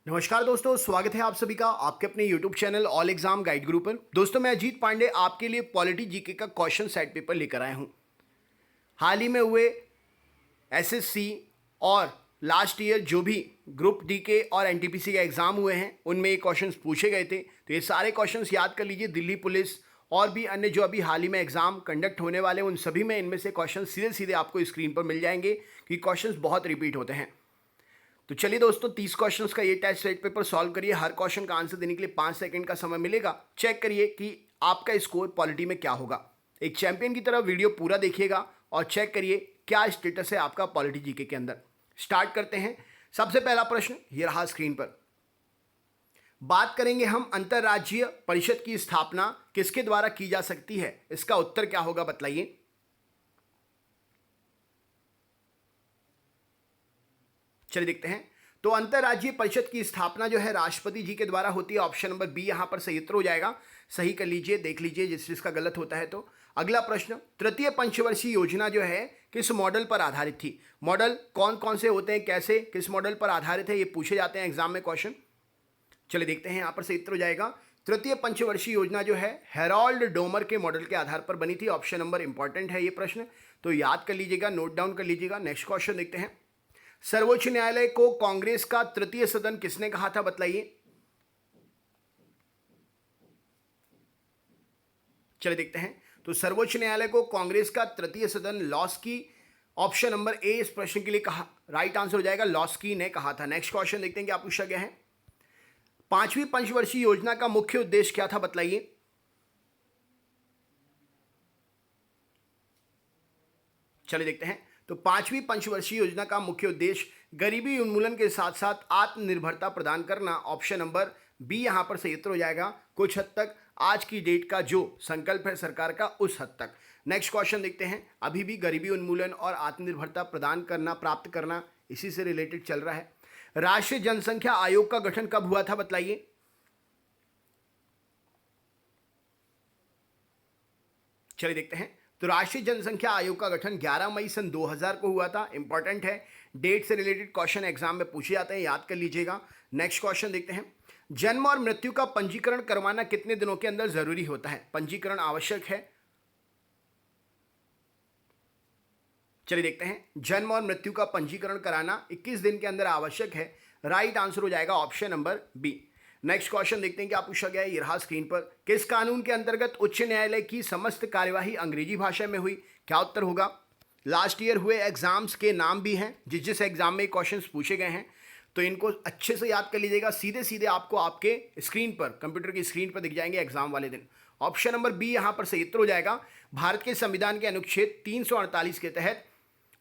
नमस्कार दोस्तों, स्वागत है आप सभी का आपके अपने YouTube channel all exam guide गुरु पर। दोस्तों, मैं अजीत पांडे आपके लिए पॉलिटी जीके का क्वेश्चन सेट पेपर लेकर आया हूं। हाल ही में हुए एसएससी और लास्ट ईयर जो भी ग्रुप डी के और एनटीपीसी का एग्जाम हुए हैं उनमें ये क्वेश्चंस पूछे गए थे। तो ये सारे क्वेश्चंस याद कर लीजिए। दिल्ली पुलिस और भी अन्य जो अभी हाल ही में एग्जाम कंडक्ट होने वाले हैं उन सभी में इनमें से क्वेश्चन सीधे सीधे आपको स्क्रीन पर मिल जाएंगे कि क्वेश्चंस बहुत रिपीट होते हैं। तो चलिए दोस्तों, 30 क्वेश्चंस का ये टेस्ट सेट पेपर सॉल्व करिए। हर क्वेश्चन का आंसर देने के लिए 5 सेकंड का समय मिलेगा। चेक करिए कि आपका स्कोर पॉलिटी में क्या होगा। एक चैंपियन की तरह वीडियो पूरा देखिएगा और चेक करिए क्या स्टेटस है आपका पॉलिटी जीके के अंदर। स्टार्ट करते हैं। सबसे पहला प्रश्न ये रहा स्क्रीन पर। बात करेंगे हम अंतर्राज्यीय परिषद की स्थापना किसके द्वारा की जा सकती है। इसका उत्तर क्या होगा बतलाइए। चलिए देखते हैं। तो अंतर्राज्यीय परिषद की स्थापना जो है राष्ट्रपति जी के द्वारा होती है। ऑप्शन नंबर बी यहां पर सही उत्तर हो जाएगा। सही कर लीजिए, देख लीजिए जिसका गलत होता है तो। अगला प्रश्न, तृतीय पंचवर्षीय योजना जो है किस मॉडल पर आधारित थी। मॉडल कौन कौन से होते हैं, कैसे किस मॉडल पर आधारित है, ये पूछे जाते हैं एग्जाम में क्वेश्चन। चलिए देखते हैं, यहां पर सही उत्तर हो जाएगा। तृतीय पंचवर्षीय योजना जो है हेरोल्ड डोमर के मॉडल के आधार पर बनी थी। ऑप्शन नंबर इंपॉर्टेंट है ये प्रश्न, तो याद कर लीजिएगा, नोट डाउन कर लीजिएगा। नेक्स्ट क्वेश्चन देखते हैं। सर्वोच्च न्यायालय को कांग्रेस का तृतीय सदन किसने कहा था बतलाइए। चलिए देखते हैं। तो सर्वोच्च न्यायालय को कांग्रेस का तृतीय सदन लॉस्की, ऑप्शन नंबर ए इस प्रश्न के लिए कहा राइट आंसर हो जाएगा, लॉस्की ने कहा था। नेक्स्ट क्वेश्चन देखते हैं क्या पूछा गया है। पांचवी पंचवर्षीय योजना का मुख्य उद्देश्य क्या था बतलाइए। चलिए देखते हैं। तो पांचवी पंचवर्षीय योजना का मुख्य उद्देश्य गरीबी उन्मूलन के साथ साथ आत्मनिर्भरता प्रदान करना। ऑप्शन नंबर बी यहां पर सही उत्तर हो जाएगा। कुछ हद तक आज की डेट का जो संकल्प है सरकार का उस हद तक। नेक्स्ट क्वेश्चन देखते हैं। अभी भी गरीबी उन्मूलन और आत्मनिर्भरता प्रदान करना, प्राप्त करना, इसी से रिलेटेड चल रहा है। राष्ट्रीय जनसंख्या आयोग का गठन कब हुआ था बतलाइए। चलिए देखते हैं। तो राष्ट्रीय जनसंख्या आयोग का गठन 11 मई सन 2000 को हुआ था। इंपॉर्टेंट है, डेट से रिलेटेड क्वेश्चन एग्जाम में पूछे जाते हैं, याद कर लीजिएगा। नेक्स्ट क्वेश्चन देखते हैं। जन्म और मृत्यु का पंजीकरण करवाना कितने दिनों के अंदर जरूरी होता है। पंजीकरण आवश्यक है। चलिए देखते हैं। जन्म और मृत्यु का पंजीकरण कराना 21 दिन के अंदर आवश्यक है। राइट आंसर हो जाएगा option number B. Next question देखते हैं क्या पूछा गया है। ये रहा स्क्रीन पर। किस कानून के अंतर्गत उच्च न्यायालय की समस्त कार्यवाही अंग्रेजी भाषा में हुई। क्या उत्तर होगा। लास्ट ईयर हुए एग्जाम्स के नाम भी हैं जिस जिस एग्जाम में क्वेश्चंस पूछे गए हैं, तो इनको अच्छे से याद कर लीजिएगा। सीधे सीधे आपको आपके स्क्रीन पर, कंप्यूटर की स्क्रीन पर दिख जाएंगे एग्जाम वाले दिन। ऑप्शन नंबर बी यहां पर सही उत्तर हो जाएगा। भारत के संविधान के अनुच्छेद 348 के तहत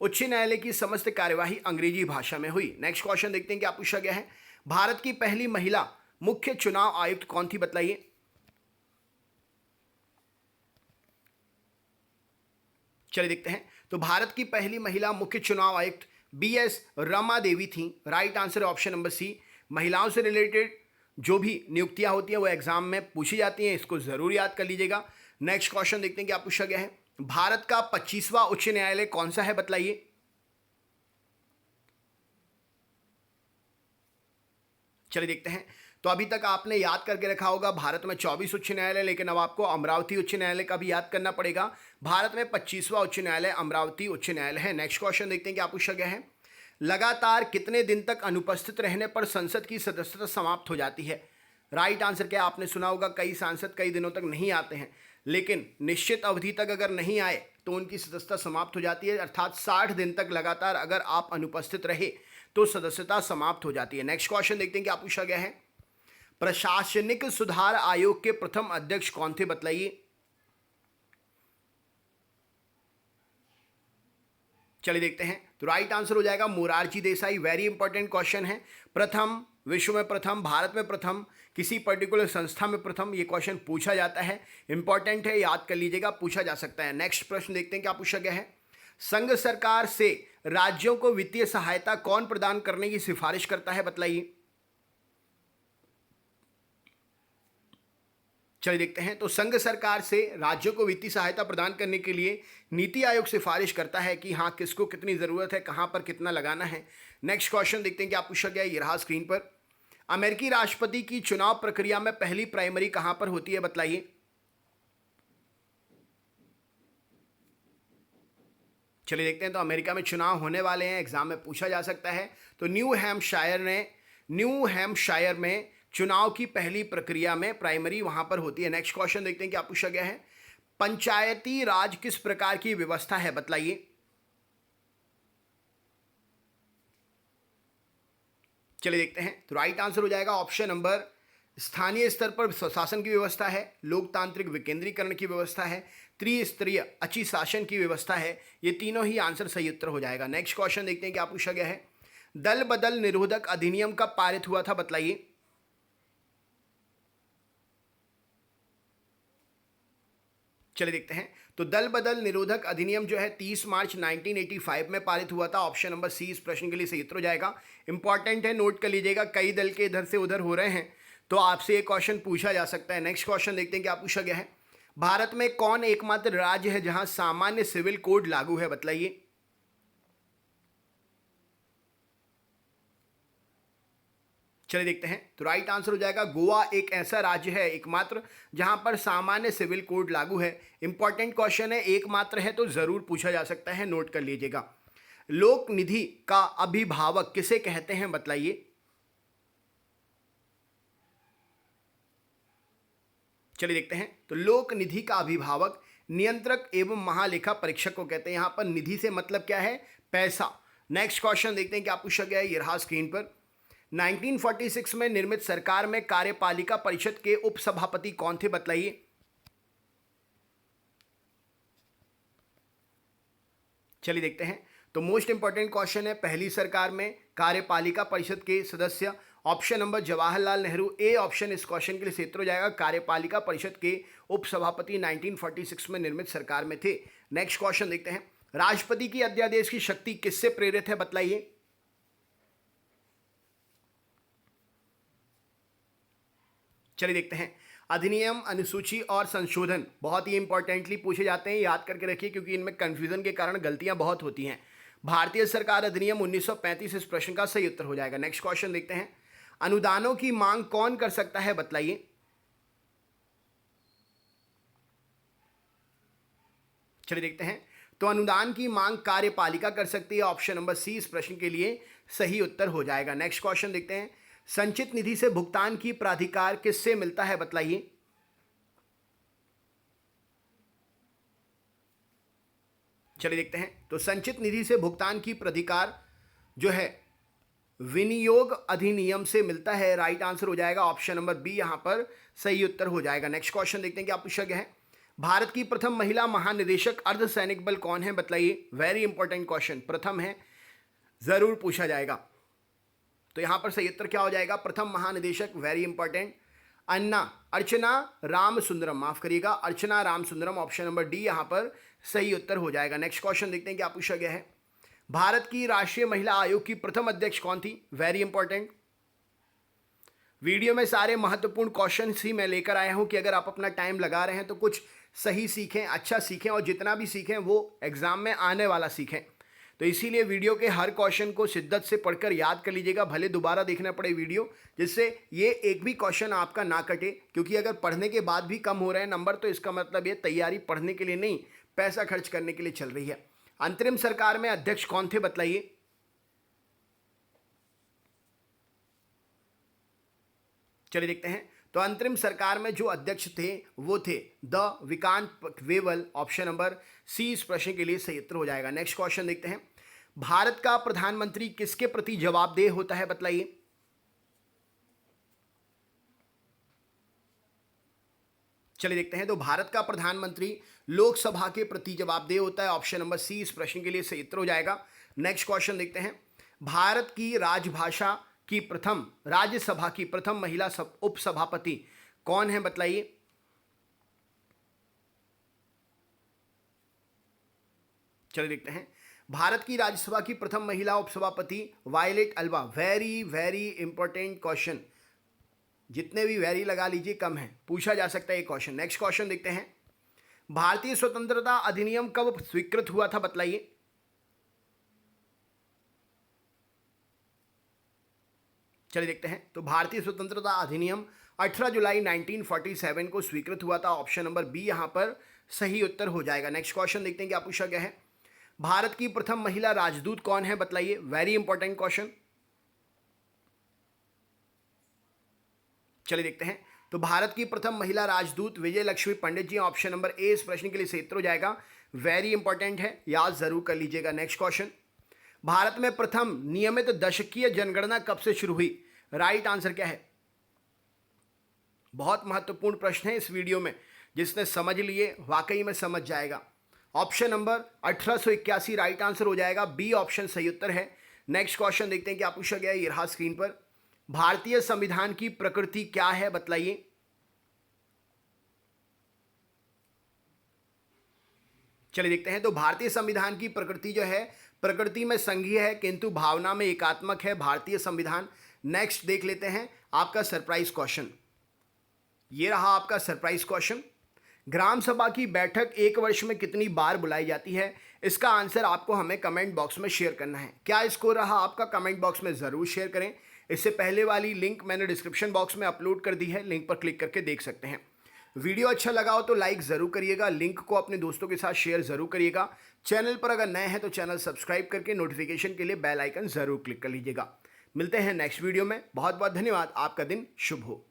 उच्च न्यायालय की समस्त कार्यवाही अंग्रेजी भाषा में हुई। नेक्स्ट क्वेश्चन देखते हैं क्या पूछा गया है। भारत की पहली महिला मुख्य चुनाव आयुक्त कौन थी बतलाइए। चलिए देखते हैं। तो भारत की पहली महिला मुख्य चुनाव आयुक्त बीएस रमा देवी थी। Right answer option number C. महिलाओं से रिलेटेड जो भी नियुक्तियां होती हैं वो एग्जाम में पूछी जाती हैं, इसको जरूर याद कर लीजिएगा। नेक्स्ट क्वेश्चन देखते हैं क्या पूछा गया है। भारत का 25वां उच्च न्यायालय कौन सा है बतलाइए। चलिए देखते हैं। तो अभी तक आपने याद करके रखा होगा भारत में 24 उच्च न्यायालय, लेकिन अब आपको अमरावती उच्च न्यायालय का भी याद करना पड़ेगा। भारत में 25वां उच्च न्यायालय अमरावती उच्च न्यायालय है। नेक्स्ट क्वेश्चन देखते हैं क्या पूछा गया है। लगातार कितने दिन तक अनुपस्थित रहने पर संसद की सदस्यता समाप्त हो जाती है। राइट आंसर क्या आपने सुना होगा, कई सांसद कई दिनों तक नहीं आते हैं, लेकिन निश्चित अवधि तक अगर नहीं आए तो उनकी सदस्यता समाप्त हो जाती है। अर्थात 60 दिन तक लगातार अगर आप अनुपस्थित रहे तो सदस्यता समाप्त हो जाती है। नेक्स्ट क्वेश्चन देखते हैं क्या पूछा गया है। प्रशासनिक सुधार आयोग के प्रथम अध्यक्ष कौन थे बतलाइए। चलिए देखते हैं। तो राइट आंसर हो जाएगा Morarji Desai. Very important question है। प्रथम, विश्व में प्रथम, भारत में प्रथम, किसी पर्टिकुलर संस्था में प्रथम, ये क्वेश्चन पूछा जाता है। इंपॉर्टेंट है, याद कर लीजिएगा, पूछा जा सकता है। नेक्स्ट प्रश्न देखते हैं क्या पूछा गया है। संघ सरकार से राज्यों को वित्तीय सहायता कौन प्रदान करने की सिफारिश करता है बतलाइए। चलिए देखते हैं। तो संघ सरकार से राज्यों को वित्तीय सहायता प्रदान करने के लिए नीति आयोग सिफारिश करता है कि हाँ किसको कितनी ज़रूरत है, कहाँ पर कितना लगाना है। नेक्स्ट क्वेश्चन देखते हैं क्या पूछा गया है। ये रहा स्क्रीन पर। अमेरिकी राष्ट्रपति की चुनाव प्रक्रिया में पहली प्राइमरी कहां पर होती है, बताइए। चलिए देखते हैं। तो अमेरिका में चुनाव होने वाले हैं, एग्जाम में पूछा जा सकता है। तो न्यू हैम्पशायर में चुनाव की पहली प्रक्रिया में प्राइमरी वहां पर होती है। नेक्स्ट क्वेश्चन देखते हैं क्या पूछा गया है। पंचायती राज किस प्रकार की व्यवस्था है, बताइए। चलिए देखते हैं। तो राइट आंसर हो जाएगा ऑप्शन नंबर, स्थानीय स्तर पर स्वशासन की व्यवस्था है, लोकतांत्रिक विकेंद्रीकरण की व्यवस्था है, त्रिस्तरीय अच्छी शासन की व्यवस्था है। ये तीनों ही आंसर सही उत्तर हो जाएगा। नेक्स्ट क्वेश्चन देखते हैं क्या पूछा गया है। दल बदल निरोधक अधिनियम कब पारित हुआ था, बताइए। चलिए देखते हैं। तो दल बदल निरोधक अधिनियम जो है 30 मार्च 1985 में पारित हुआ था। ऑप्शन नंबर सी इस प्रश्न के लिए सही उत्तर हो जाएगा। इंपॉर्टेंट है, नोट कर लीजिएगा, कई दल के इधर से उधर हो रहे हैं तो आपसे एक क्वेश्चन पूछा जा सकता है। नेक्स्ट क्वेश्चन देखते हैं क्या पूछा गया है। भारत में कौन एकमात्र राज्य है जहां सामान्य सिविल कोड लागू है, बतलाइए। चलिए देखते हैं। तो राइट आंसर हो जाएगा गोवा एक ऐसा राज्य है एकमात्र जहां पर सामान्य सिविल कोड लागू है। इंपॉर्टेंट क्वेश्चन है, एकमात्र है तो जरूर पूछा जा सकता है, नोट कर लीजिएगा। लोक निधि का अभिभावक किसे कहते हैं, बतलाइए। चलिए देखते हैं। तो लोक निधि का अभिभावक नियंत्रक एवं महालेखा परीक्षक को कहते हैं। यहां पर निधि से मतलब क्या है, पैसा। नेक्स्ट क्वेश्चन देखते हैं क्या पूछा गया है। ये रहा स्क्रीन पर। 1946 में निर्मित सरकार में कार्यपालिका परिषद के उपसभापति कौन थे, बतलाइए। चलिए देखते हैं। तो मोस्ट इंपॉर्टेंट क्वेश्चन है, पहली सरकार में कार्यपालिका परिषद के सदस्य option number Jawaharlal Nehru. A option इस क्वेश्चन के लिए सही उत्तर हो जाएगा। कार्यपालिका परिषद के उपसभापति 1946 में निर्मित सरकार में थे। नेक्स्ट क्वेश्चन देखते हैं। राष्ट्रपति की अध्यादेश की शक्ति किससे प्रेरित है, बतलाइए। चलिए देखते हैं। अधिनियम, अनुसूची और संशोधन बहुत ही इंपॉर्टेंटली पूछे जाते हैं, याद करके रखिए क्योंकि इनमें कंफ्यूजन के कारण गलतियां बहुत होती हैं। भारतीय सरकार अधिनियम 1935 इस प्रश्न का सही उत्तर हो जाएगा। नेक्स्ट क्वेश्चन देखते हैं। अनुदानों की मांग कौन कर सकता है, बतलाइए। चलिए देखते हैं। तो अनुदान की मांग कार्यपालिका कर सकती है। ऑप्शन नंबर सी इस प्रश्न के लिए सही उत्तर हो जाएगा। नेक्स्ट क्वेश्चन देखते हैं। संचित निधि से भुगतान की प्राधिकार किससे मिलता है, बतलाइए। चलिए देखते हैं। तो संचित निधि से भुगतान की प्राधिकार जो है विनियोग अधिनियम से मिलता है। राइट आंसर हो जाएगा ऑप्शन नंबर बी, यहां पर सही उत्तर हो जाएगा। नेक्स्ट क्वेश्चन देखते हैं क्या पूछा गया है। भारत की प्रथम महिला महानिदेशक अर्धसैनिक बल कौन है, बताइए। वेरी इंपॉर्टेंट क्वेश्चन, प्रथम है, जरूर पूछा जाएगा। तो यहां पर सही उत्तर क्या हो जाएगा, प्रथम महानिदेशक, वेरी इंपॉर्टेंट, अर्चना राम सुंदरम, माफ करिएगा, Archana Ram Sundaram. Option number D यहां पर सही उत्तर हो जाएगा। नेक्स्ट क्वेश्चन देखते हैं क्या पूछा गया है। भारत की राष्ट्रीय महिला आयोग की प्रथम अध्यक्ष कौन थी, वेरी इंपॉर्टेंट। वीडियो में सारे महत्वपूर्ण क्वेश्चन ही मैं लेकर आया हूं कि अगर आप अपना टाइम लगा रहे हैं तो कुछ सही सीखें, अच्छा सीखें, और जितना भी सीखें वो एग्जाम में आने वाला सीखें। तो इसीलिए वीडियो के हर क्वेश्चन को शिद्दत से पढ़कर याद कर लीजिएगा, भले दोबारा देखना पड़े वीडियो, जिससे ये एक भी क्वेश्चन आपका ना कटे। क्योंकि अगर पढ़ने के बाद भी कम हो रहे हैं नंबर तो इसका मतलब ये तैयारी पढ़ने के लिए नहीं, पैसा खर्च करने के लिए चल रही है। अंतरिम सरकार में अध्यक्ष कौन थे, बतलाइए। चलिए देखते हैं। तो अंतरिम सरकार में जो अध्यक्ष थे वो थे the viscount Wavell. Option number C इस प्रश्न के लिए सही उत्तर हो जाएगा। नेक्स्ट क्वेश्चन देखते हैं। भारत का प्रधानमंत्री किसके प्रति जवाबदेह होता है, बतलाइए। चलिए देखते हैं। तो भारत का प्रधानमंत्री लोकसभा के प्रति जवाबदेह होता है। ऑप्शन नंबर सी इस प्रश्न के लिए सही उत्तर हो जाएगा। नेक्स्ट क्वेश्चन देखते हैं। भारत की राजभाषा की प्रथम, राज्यसभा की प्रथम महिला उपसभापति कौन है, बतलाइए। चलिए देखते हैं। भारत की राज्यसभा की प्रथम महिला उपसभापति Violet Alva. Very very important question, जितने भी वेरी लगा लीजिए कम है, पूछा जा सकता है ये क्वेश्चन। नेक्स्ट क्वेश्चन देखते हैं। भारतीय स्वतंत्रता अधिनियम कब स्वीकृत हुआ था, बतलाइए। चलिए देखते हैं। तो भारतीय स्वतंत्रता अधिनियम 18 जुलाई 1947 को स्वीकृत हुआ था। ऑप्शन नंबर बी यहां पर सही उत्तर हो जाएगा। नेक्स्ट क्वेश्चन देखते हैं क्या पूछा गया है। भारत की प्रथम महिला राजदूत कौन है, बतलाइए। Very important question. चलिए देखते हैं। तो भारत की प्रथम महिला राजदूत विजय लक्ष्मी पंडित जी। ऑप्शन नंबर ए इस प्रश्न के लिए सही उत्तर हो जाएगा। वेरी इंपॉर्टेंट है, याद जरूर कर लीजिएगा। Next question. भारत में प्रथम नियमित दशकीय जनगणना कब से शुरू हुई। राइट आंसर क्या है। बहुत महत्वपूर्ण प्रश्न है इस वीडियो में, जिसने समझ लिए वाकई में समझ जाएगा। ऑप्शन नंबर 1881 राइट आंसर हो जाएगा। बी ऑप्शन सही उत्तर है। नेक्स्ट क्वेश्चन देखते हैं क्या पूछा गया है। ये रहा स्क्रीन पर। भारतीय संविधान की प्रकृति क्या है, बतलाइए। चलिए देखते हैं। तो भारतीय संविधान की प्रकृति जो है, प्रकृति में संघीय है किंतु भावना में एकात्मक है भारतीय संविधान। नेक्स्ट देख लेते हैं आपका सरप्राइज क्वेश्चन। ये रहा आपका सरप्राइज क्वेश्चन। ग्राम सभा की बैठक एक वर्ष में कितनी बार बुलाई जाती है। इसका आंसर आपको हमें कमेंट बॉक्स में शेयर करना है। क्या स्कोर रहा आपका, कमेंट बॉक्स में ज़रूर शेयर करें। इससे पहले वाली लिंक मैंने डिस्क्रिप्शन बॉक्स में अपलोड कर दी है, लिंक पर क्लिक करके देख सकते हैं। वीडियो अच्छा लगा हो तो लाइक ज़रूर करिएगा, लिंक को अपने दोस्तों के साथ शेयर ज़रूर करिएगा। चैनल पर अगर नए हैं तो चैनल सब्सक्राइब करके नोटिफिकेशन के लिए बेल आइकन ज़रूर क्लिक कर लीजिएगा। मिलते हैं नेक्स्ट वीडियो में। बहुत बहुत धन्यवाद। आपका दिन शुभ हो।